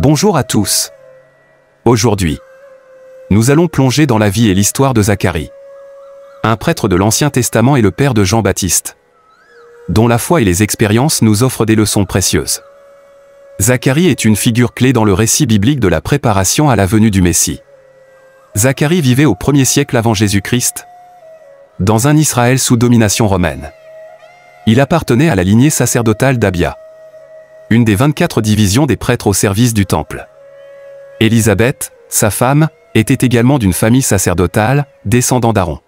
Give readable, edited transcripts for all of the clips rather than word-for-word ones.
Bonjour à tous. Aujourd'hui, nous allons plonger dans la vie et l'histoire de Zacharie, un prêtre de l'Ancien Testament et le père de Jean-Baptiste, dont la foi et les expériences nous offrent des leçons précieuses. Zacharie est une figure clé dans le récit biblique de la préparation à la venue du Messie. Zacharie vivait au 1er siècle avant Jésus-Christ, dans un Israël sous domination romaine. Il appartenait à la lignée sacerdotale d'Abia, une des 24 divisions des prêtres au service du temple. Élisabeth, sa femme, était également d'une famille sacerdotale, descendant d'Aaron.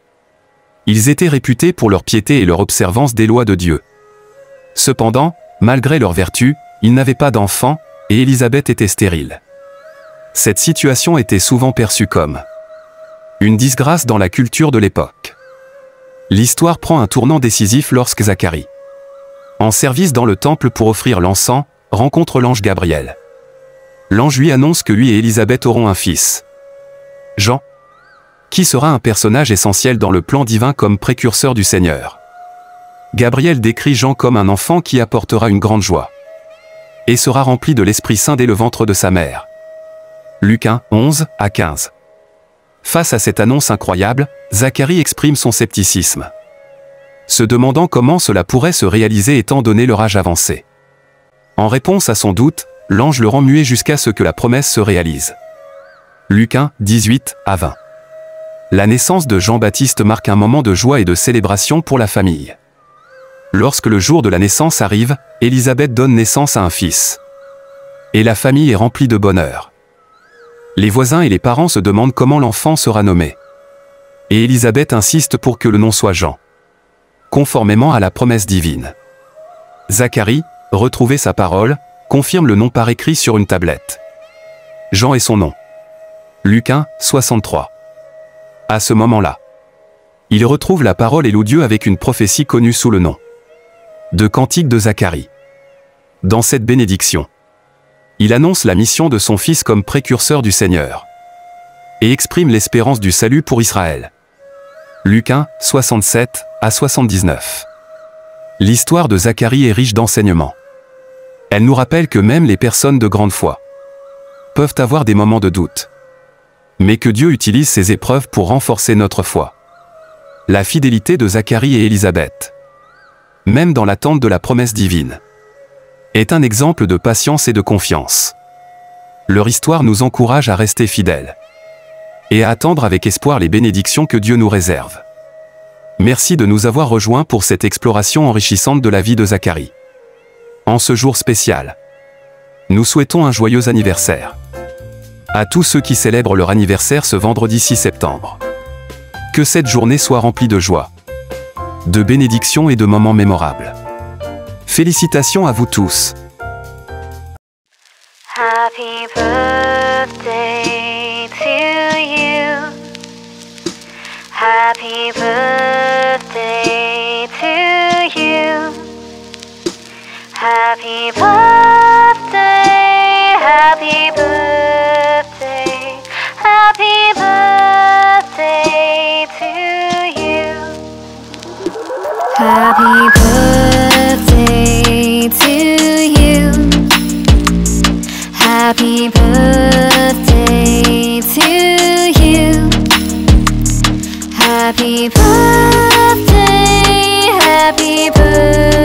Ils étaient réputés pour leur piété et leur observance des lois de Dieu. Cependant, malgré leur vertu, ils n'avaient pas d'enfants, et Élisabeth était stérile. Cette situation était souvent perçue comme une disgrâce dans la culture de l'époque. L'histoire prend un tournant décisif lorsque Zacharie, en service dans le temple pour offrir l'encens, rencontre l'ange Gabriel. L'ange lui annonce que lui et Élisabeth auront un fils, Jean, qui sera un personnage essentiel dans le plan divin comme précurseur du Seigneur. Gabriel décrit Jean comme un enfant qui apportera une grande joie et sera rempli de l'Esprit Saint dès le ventre de sa mère. Luc 1, 11 à 15. Face à cette annonce incroyable, Zacharie exprime son scepticisme, se demandant comment cela pourrait se réaliser étant donné leur âge avancé. En réponse à son doute, l'ange le rend muet jusqu'à ce que la promesse se réalise. Luc 1, 18 à 20. La naissance de Jean-Baptiste marque un moment de joie et de célébration pour la famille. Lorsque le jour de la naissance arrive, Élisabeth donne naissance à un fils, et la famille est remplie de bonheur. Les voisins et les parents se demandent comment l'enfant sera nommé. Et Élisabeth insiste pour que le nom soit Jean, conformément à la promesse divine. Zacharie, retrouver sa parole, confirme le nom par écrit sur une tablette. Jean est son nom. Luc 1, 63. À ce moment-là, il retrouve la parole et loue Dieu avec une prophétie connue sous le nom de Cantique de Zacharie. Dans cette bénédiction, il annonce la mission de son fils comme précurseur du Seigneur et exprime l'espérance du salut pour Israël. Luc 1, 67 à 79. L'histoire de Zacharie est riche d'enseignements. Elle nous rappelle que même les personnes de grande foi peuvent avoir des moments de doute, mais que Dieu utilise ces épreuves pour renforcer notre foi. La fidélité de Zacharie et Élisabeth, même dans l'attente de la promesse divine, est un exemple de patience et de confiance. Leur histoire nous encourage à rester fidèles et à attendre avec espoir les bénédictions que Dieu nous réserve. Merci de nous avoir rejoints pour cette exploration enrichissante de la vie de Zacharie. En ce jour spécial, nous souhaitons un joyeux anniversaire à tous ceux qui célèbrent leur anniversaire ce vendredi 6 septembre. Que cette journée soit remplie de joie, de bénédictions et de moments mémorables. Félicitations à vous tous. Happy birthday to you. Happy birthday to you. Happy birthday, happy birthday, happy birthday to you. Happy birthday to you. Happy birthday to you. Happy birthday, happy birthday.